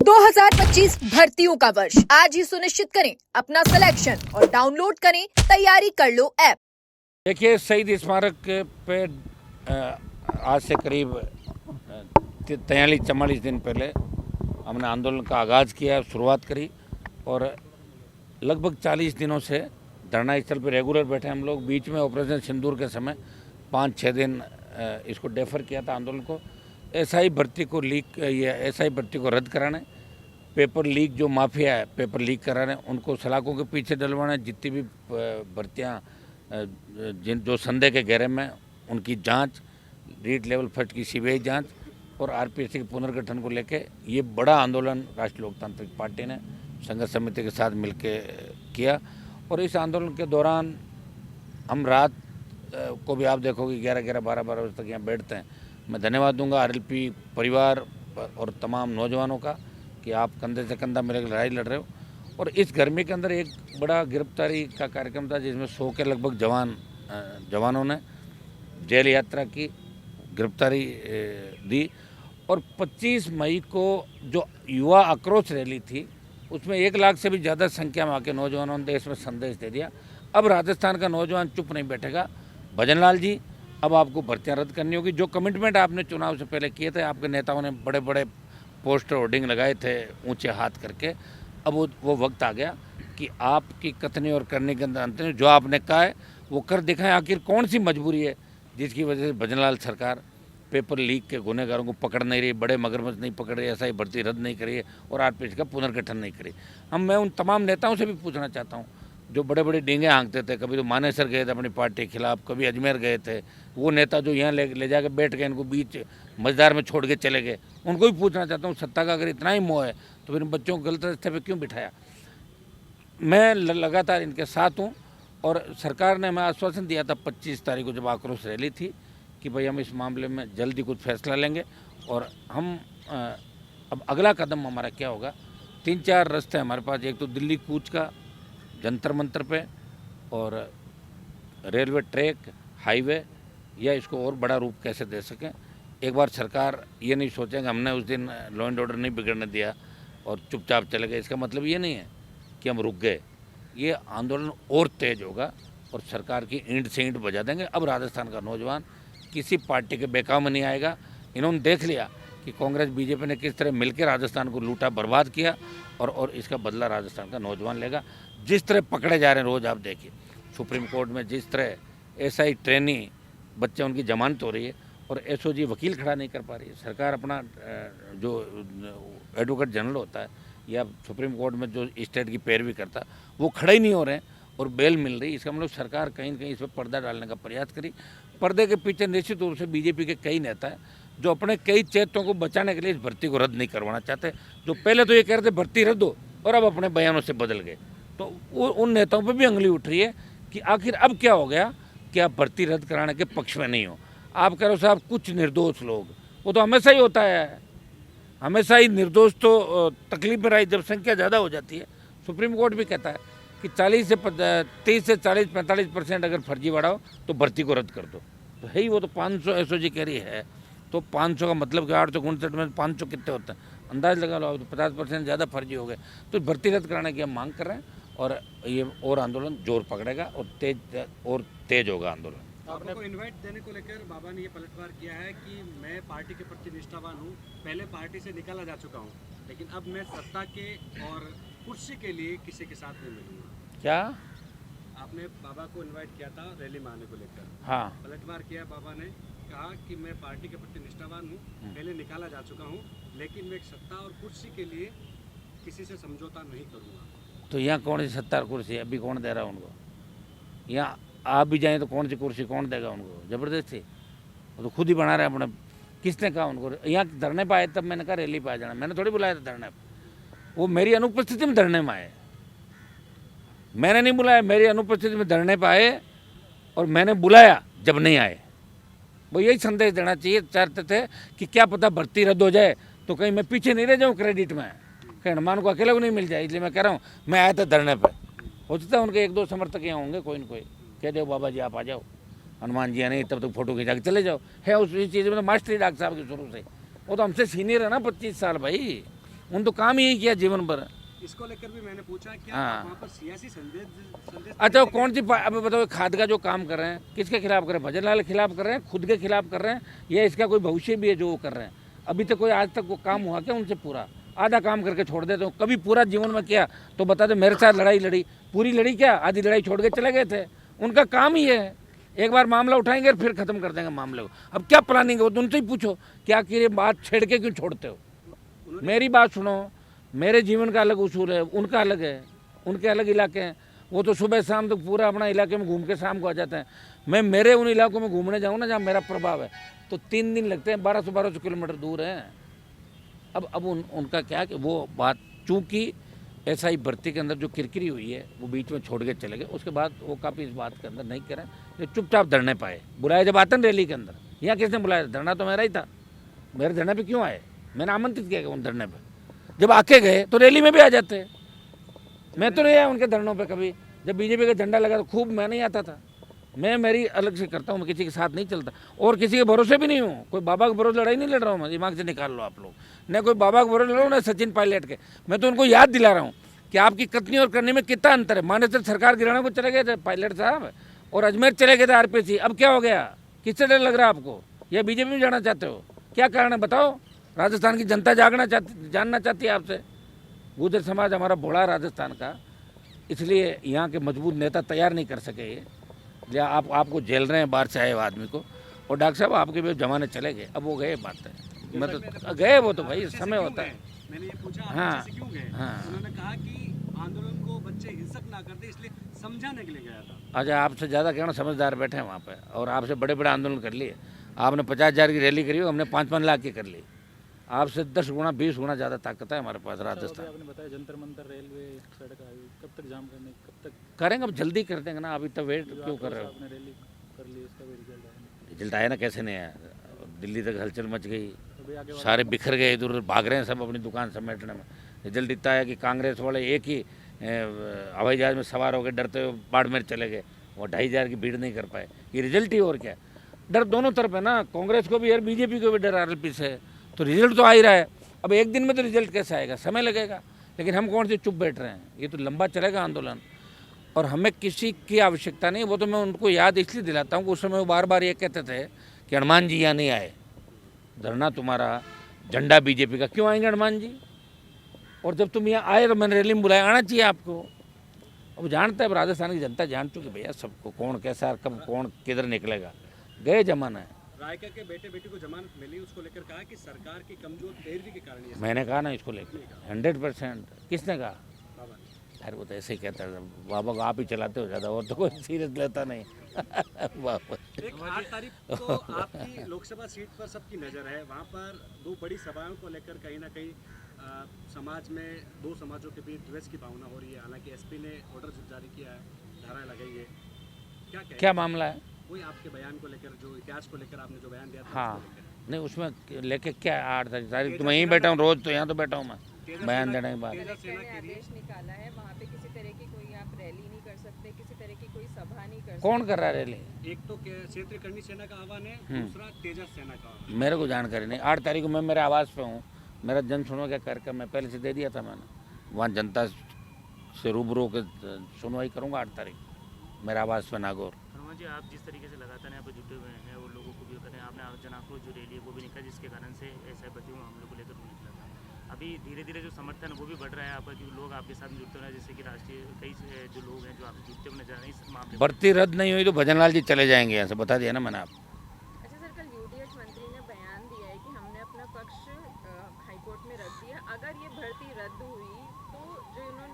2025 भर्तियों का वर्ष आज ही सुनिश्चित करें अपना सिलेक्शन और डाउनलोड करें तैयारी कर लो ऐप। देखिए, शहीद स्मारक पे आज से करीब 43-44 दिन पहले हमने आंदोलन का आगाज़ किया, शुरुआत करी और लगभग 40 दिनों से धरना स्थल पर रेगुलर बैठे हम लोग। बीच में ऑपरेशन सिंदूर के समय 5-6 दिन इसको डेफर किया था आंदोलन को। एसआई भर्ती को एसआई भर्ती को रद्द कराने, पेपर लीक जो माफिया है पेपर लीक कराने, उनको सलाखों के पीछे डलवाना, जितनी भी भर्तियाँ जो संदेह के घेरे में उनकी जांच, रीट लेवल फर्स्ट की सीबीआई जांच और आरपीएससी के पुनर्गठन को लेके ये बड़ा आंदोलन राष्ट्रीय लोकतांत्रिक पार्टी ने संघर्ष समिति के साथ मिलकर किया। और इस आंदोलन के दौरान हम रात को भी आप देखोगे 11-12 बजे तक यहाँ बैठते हैं। मैं धन्यवाद दूंगा आरएलपी परिवार और तमाम नौजवानों का कि आप कंधे से कंधा मिलकर लड़ाई लड़ रहे हो। और इस गर्मी के अंदर एक बड़ा गिरफ्तारी का कार्यक्रम था जिसमें 100 के लगभग जवानों ने जेल यात्रा की, गिरफ्तारी दी। और 25 मई को जो युवा आक्रोश रैली थी उसमें 1 लाख से भी ज़्यादा संख्या में आके नौजवानों ने देश में संदेश दे दिया। अब राजस्थान का नौजवान चुप नहीं बैठेगा। भजनलाल जी, अब आपको भर्तियाँ रद्द करनी होगी। जो कमिटमेंट आपने चुनाव से पहले किए थे, आपके नेताओं ने बड़े बड़े पोस्टर होर्डिंग लगाए थे ऊंचे हाथ करके, अब वो वक्त आ गया कि आपकी कथनी और करने के अंदर अंतर जो आपने कहा है वो कर दिखाएं। आखिर कौन सी मजबूरी है जिसकी वजह से भजनलाल सरकार पेपर लीक के गुनहगारों को पकड़ नहीं रही, बड़े मगरमच्छ नहीं पकड़ रही, एसआई भर्ती रद्द नहीं करी और आरपीएससी का पुनर्गठन नहीं करी। मैं उन तमाम नेताओं से भी पूछना चाहता हूँ जो बड़े बड़े डींगे हाँकते थे, कभी तो मानेसर गए थे अपनी पार्टी के खिलाफ, कभी अजमेर गए थे, वो नेता जो यहाँ ले जाकर बैठ गए, इनको बीच मझदार में छोड़ के चले गए, उनको भी पूछना चाहता हूँ सत्ता का अगर इतना ही मोह है तो फिर बच्चों को गलत रास्ते पे क्यों बिठाया। मैं लगातार इनके साथ हूँ और सरकार ने हमें आश्वासन दिया था 25 तारीख को जब आक्रोश रैली थी कि भाई हम इस मामले में जल्दी कुछ फैसला लेंगे। और हम अब अगला कदम हमारा क्या होगा, 3-4 रास्ते हमारे पास। एक तो दिल्ली कूच का जंतर मंतर पे और रेलवे ट्रैक, हाईवे, या इसको और बड़ा रूप कैसे दे सकें। एक बार सरकार ये नहीं सोचेंगे हमने उस दिन लॉ एंड ऑर्डर नहीं बिगड़ने दिया और चुपचाप चले गए, इसका मतलब ये नहीं है कि हम रुक गए। ये आंदोलन और तेज होगा और सरकार की ईंट से ईंट बजा देंगे। अब राजस्थान का नौजवान किसी पार्टी के बेकाम में नहीं आएगा। इन्होंने देख लिया कि कांग्रेस बीजेपी ने किस तरह मिलकर राजस्थान को लूटा, बर्बाद किया और इसका बदला राजस्थान का नौजवान लेगा। जिस तरह पकड़े जा रहे हैं रोज़, आप देखिए सुप्रीम कोर्ट में जिस तरह एसआई ट्रेनी बच्चे उनकी जमानत हो रही है और एसओजी वकील खड़ा नहीं कर पा रही है। सरकार अपना जो एडवोकेट जनरल होता है या सुप्रीम कोर्ट में जो स्टेट की पैरवी करता है वो खड़े ही नहीं हो रहे हैं और बेल मिल रही। इसका मतलब सरकार कहीं न कहीं इस पर पर्दा डालने का प्रयास करी। पर्दे के पीछे निश्चित रूप से बीजेपी के कई नेता हैं जो अपने कई चेतों को बचाने के लिए इस भर्ती को रद्द नहीं करवाना चाहते। जो पहले तो ये कह रहे थे भर्ती रद्द हो और अब अपने बयानों से बदल गए, तो उन नेताओं पर भी उंगली उठ रही है कि आखिर अब क्या हो गया कि आप भर्ती रद्द कराने के पक्ष में नहीं हो। आप कह रहे हो साहब कुछ निर्दोष लोग, वो तो हमेशा ही होता है, हमेशा ही निर्दोष तो तकलीफ में रही जब संख्या ज़्यादा हो जाती है। सुप्रीम कोर्ट भी कहता है कि 30 से 40-45% अगर फर्जीवाड़ा हो तो भर्ती को रद्द कर दो। तो है ही वो तो 500 एसओजी कह रही है, तो 500 का मतलब कि 859 में 500 कितने होते हैं अंदाज लगा लो। तो 50% ज़्यादा फर्जी हो गए, तो भर्ती रद्द कराने की हम मांग कर रहे हैं और ये और आंदोलन जोर पकड़ेगा और तेज होगा आंदोलन। बाबा को इनवाइट देने को लेकर बाबा ने ये पलटवार किया है कि मैं पार्टी के प्रति निष्ठावान हूँ, पहले पार्टी से निकाला जा चुका हूँ, लेकिन अब मैं सत्ता के और कुर्सी के लिए किसी के साथ नहीं मिलूंगा। क्या आपने बाबा को इनवाइट किया था रैली में आने को लेकर? हाँ, पलटवार किया। बाबा ने कहा कि मैं पार्टी के प्रति निष्ठावान हूँ, पहले निकाला जा चुका हूँ, लेकिन मैं एक सत्ता और कुर्सी के लिए किसी से समझौता नहीं करूँगा। तो यहाँ कौन सी सत्ता और कुर्सी अभी कौन दे रहा है उनको? यहाँ आप भी जाएं तो कौन सी कुर्सी कौन देगा उनको? ज़बरदस्ती वो तो खुद ही बना रहे हैं अपने। किसने कहा उनको? यहाँ धरने पर आए तब मैंने कहा रैली पर आ जाना, मैंने थोड़ी बुलाया था धरने पर। वो मेरी अनुपस्थिति में धरने में आए, मैंने नहीं बुलाया। मेरी अनुपस्थिति में धरने पर आए और मैंने बुलाया जब नहीं आए। वो यही संदेश देना चाहिए चाहते थे कि क्या पता भर्ती रद्द हो जाए तो कहीं मैं पीछे नहीं रह जाऊँ क्रेडिट में, कहीं हनुमान को अकेले को नहीं मिल जाए। इसलिए मैं कह रहा हूँ मैं आया था धरने पर। हो सकता है उनके 1-2 समर्थक यहाँ होंगे, कोई न कोई कह दो बाबा जी आप आ जाओ, हनुमान जी नहीं तब तक फोटो खिंचा के चले जाओ। है उस चीज़ में तो मास्टरी डॉक्टर साहब की शुरू से, वो तो हमसे सीनियर है ना 25 साल भाई। उन तो काम ही यही किया जीवन भर। इसको लेकर भी मैंने पूछा क्या हाँ। वहाँ पर सियासी संदेश अच्छा, वो कौन सी अभी बताओ, खाद का जो काम कर रहे हैं किसके खिलाफ कर रहे हैं? भजन लाल के खिलाफ कर रहे हैं, खुद के खिलाफ कर रहे हैं, या इसका कोई भविष्य भी है जो वो कर रहे हैं? अभी तक कोई आज तक वो काम हुआ क्या उनसे? पूरा आधा काम करके छोड़ देते हो। कभी पूरा जीवन में किया तो बता दो, मेरे साथ लड़ाई लड़ी, पूरी लड़ी क्या? आधी लड़ाई छोड़ के चले गए थे। उनका काम ही है, एक बार मामला उठाएंगे फिर खत्म कर देंगे मामले को। अब क्या प्लानिंग हो तो उनसे ही पूछो, क्या कि ये बात छेड़ के क्यों छोड़ते हो? मेरी बात सुनो, मेरे जीवन का अलग उसूल है, उनका अलग है, उनके अलग इलाके हैं। वो तो सुबह शाम तो पूरा अपना इलाके में घूम के शाम को आ जाते हैं। मैं मेरे उन इलाकों में घूमने जाऊँ ना जहाँ मेरा प्रभाव है, तो 3 दिन लगते हैं, 1200 किलोमीटर दूर है। अब उनका क्या कि वो बात, चूँकि एसआई भर्ती के अंदर जो किरकिरी हुई है वो बीच में छोड़ के चले गए, उसके बाद वो काफ़ी इस बात के अंदर नहीं करें, जो चुपचाप धरने पाए। बुलाए जब आते हैं रैली के अंदर, यहाँ किसने बुलाया? धरना तो मेरा ही था। मेरे धरने पे क्यों आए? मैंने आमंत्रित किया उन धरने पे। जब आके गए तो रैली में भी आ जाते। मैं तो नहीं आया उनके धरनों पे कभी। जब बीजेपी का झंडा लगा तो खूब मैं नहीं आता था। मैं मेरी अलग से करता हूँ, मैं किसी के साथ नहीं चलता और किसी के भरोसे भी नहीं हूँ। कोई बाबा के भरोसे लड़ाई नहीं लड़ रहा हूँ मैं, दिमाग से निकाल लो आप लोग। न कोई बाबा के भरोसे लड़ रहा हूँ, न सचिन पायलट के। मैं तो उनको याद दिला रहा हूँ कि आपकी कथनी और करनी में कितना अंतर है। मानेसर सरकार गिराने को चले गए थे पायलट साहब, और अजमेर चले गए थे आरपीसी। अब क्या हो गया? किससे डर लग रहा है आपको? या बीजेपी में जाना चाहते हो? क्या कारण है बताओ? राजस्थान की जनता जानना चाहती है आपसे। गुर्जर समाज हमारा भोला राजस्थान का, इसलिए यहाँ के मजबूत नेता तैयार नहीं कर सके ये, या आपको झेल रहे हैं बाहर से आए हुए आदमी को। और डॉक्टर साहब आपके भी जमाने चले गए, अब वो गए बात है। मैं तो गए, वो तो भाई समय होता है। मैंने ये पूछा हाँ, आप क्यों गए? हाँ। उन्होंने कहा कि आंदोलन को बच्चे हिंसक ना कर दे, इसलिए समझाने के लिए गया था। अच्छा, आपसे ज़्यादा क्या समझदार बैठे हैं वहाँ पे, और आपसे बड़े बड़े आंदोलन कर लिए। आपने 50,000 की रैली करी, हमने 5-5 लाख की कर ली। आपसे 10 गुना 20 गुना ज़्यादा ताकत है हमारे पास राजस्थान। आपने बताया जंतर मंतर रेलवे सड़क आई, कब तक जाम करने, कब तक करेंगे? अब जल्दी कर देंगे ना, अभी तक वेट क्यों कर रहे हो? आपने रैली कर ली, इसका भी रिजल्ट आया? रिजल्ट आया ना, कैसे नहीं आया? दिल्ली तक हलचल मच गई, अभी आगे सारे बिखर गए, इधर उधर भाग रहे हैं सब अपनी दुकान समेटने में। रिजल्ट इतना है कि कांग्रेस वाले एक ही हवाई जहाज में सवार होकर डरते हुए बाड़मेर चले गए, वो 2,500 की भीड़ नहीं कर पाए। ये रिजल्ट ही और क्या? डर दोनों तरफ है ना, कांग्रेस को भी और बीजेपी को भी डर आरएलपी से। तो रिजल्ट तो आ ही रहा है। अब एक दिन में तो रिजल्ट कैसे आएगा? समय लगेगा। लेकिन हम कौन से चुप बैठ रहे हैं? ये तो लंबा चलेगा आंदोलन, और हमें किसी की आवश्यकता नहीं। वो तो मैं उनको याद इसलिए दिलाता हूँ कि उस समय वो बार बार ये कहते थे कि हनुमान जी यहाँ नहीं आए, धरना तुम्हारा, झंडा बीजेपी का। क्यों आएंगे हनुमान जी? और जब तुम यहाँ आए तो मैंने रैली में बुलाया, आना चाहिए आपको। अब जानता है, राजस्थान की जनता जान चुकी भैया सबको, कौन कैसा, कब कौन किधर निकलेगा। गए जमाना है। रायका के बेटे बेटी को जमानत मिली, उसको लेकर कहा कि सरकार की कमजोर पैरवी के कारण ये मैंने कहा ना इसको लेकर 100%। किसने कहा? बाबा ने। अरे वो तो ऐसे ही कहता है, बाबा को आप ही चलाते हो ज़्यादा, और तो कोई सीरियस लेता नहीं। बाबा एक 8 तारीख को आपकी लोकसभा सीट पर सबकी नज़र है। वहाँ पर 2 बड़ी सभाओं को लेकर कहीं ना कहीं समाज में 2 समाजों के बीच द्वेष की भावना हो रही है। हालांकि एसपी ने ऑर्डर जारी किया है, धाराएं लगाई है। क्या कहें? क्या मामला है? कोई आपके बयान को लेकर, जो इतिहास को लेकर आपने जो बयान दिया था, हाँ, उसको लेकर। नहीं उसमें लेके क्या 8 तारीख तो मैं यहीं बैठा हूँ, रोज़ तो यहाँ तो बैठा हूँ मैं बयान देने के बाद। तेजस कलेक्टर सेना ने के लिए आदेश निकाला है, वहाँ पे किसी तरह की कोई आप रैली नहीं कर सकते, किसी तरह की कोई सभा नहीं कर सकते। कौन कर रहा है रैली? एक तो क्षेत्रीय करनी सेना का आह्वान है, दूसरा तेजस सेना का आह्वान। मेरे को जानकारी नहीं। 8 तारीख को मैं मेरे आवास पे हूँ, मेरा जन सुनवाई का कार्यक्रम मैं पहले से दे दिया था मैंने। वहाँ जनता से रूबरू के सुनवाई करूँगा 8 तारीख मेरे आवास पे नागौर। हनुमान जी, आप जिस तरीके से लगातार यहाँ पर जुटे हुए हैं और लोगों को भी करें, आपने जन आक्रोश जो रैली है वो भी निकाला, जिसके कारण से ऐसे भर्ती हमलों को लेकर निकला था। अभी धीरे धीरे जो समर्थन वो भी बढ़ रहा है आपका, जो लोग आपके साथ जुड़ते हुए हैं, जैसे कि राष्ट्रीय कई जो लोग हैं जो आप जुड़ते हुए नजर आ रहे हैं इस मामले में। भर्ती रद्द नहीं हुई तो भजन लाल जी चले जाएंगे यहाँ से, बता दिया ना मैंने आप। अच्छा सर, कल यूडीएच मंत्री ने बयान दिया है कि हमने अपना पक्ष हाईकोर्ट में रख दिया। अगर ये भर्ती रद्द हुई तो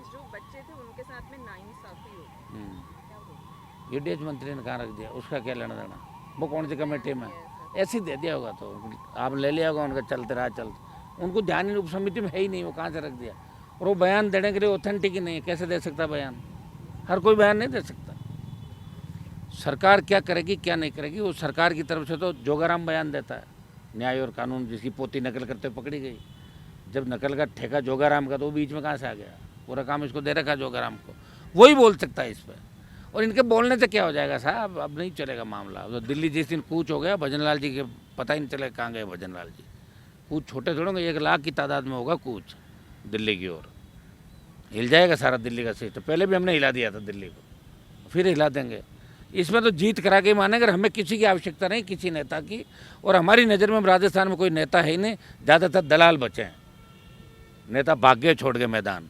जो बच्चे थे उनके साथ में नाइंसाफी होगी, क्या होगी? यूडीएच मंत्री ने कहाँ रख दिया? उसका क्या लेना देना? वो कौन सी कमेटी में? ऐसे ही दे दिया होगा, तो आप ले लिया होगा उनका, चलते रहा चलते। उनको ध्यान उप समिति में है ही नहीं, वो कहाँ से रख दिया? और वो बयान देने के लिए ऑथेंटिक ही नहीं है, कैसे दे सकता बयान? हर कोई बयान नहीं दे सकता। सरकार क्या करेगी क्या नहीं करेगी, वो सरकार की तरफ से तो जोगाराम बयान देता है। न्याय और कानून, जिसकी पोती नकल करते हुए पकड़ी गई, जब नकल का ठेका जोगाराम का, तो वो बीच में कहाँ से आ गया? पूरा काम इसको दे रखा जोगाराम को, वही बोल सकता है इस पर। और इनके बोलने से क्या हो जाएगा साहब? अब नहीं चलेगा मामला। तो दिल्ली जिस दिन कूच हो गया भजन लाल जी के, पता ही नहीं चलेगा कहाँ गए भजन लाल जी। कूच छोटे थोड़े होंगे, 1 लाख की तादाद में होगा कूच। दिल्ली की ओर। हिल जाएगा सारा दिल्ली का सिस्टम। पहले भी हमने हिला दिया था दिल्ली को, फिर हिला देंगे। इसमें तो जीत करा के ही मानेंगे। अगर हमें किसी की आवश्यकता नहीं, किसी नेता की, और हमारी नज़र में राजस्थान में कोई नेता है ही नहीं, ज़्यादातर दलाल बचे हैं। नेता भाग गए, छोड़ के मैदान।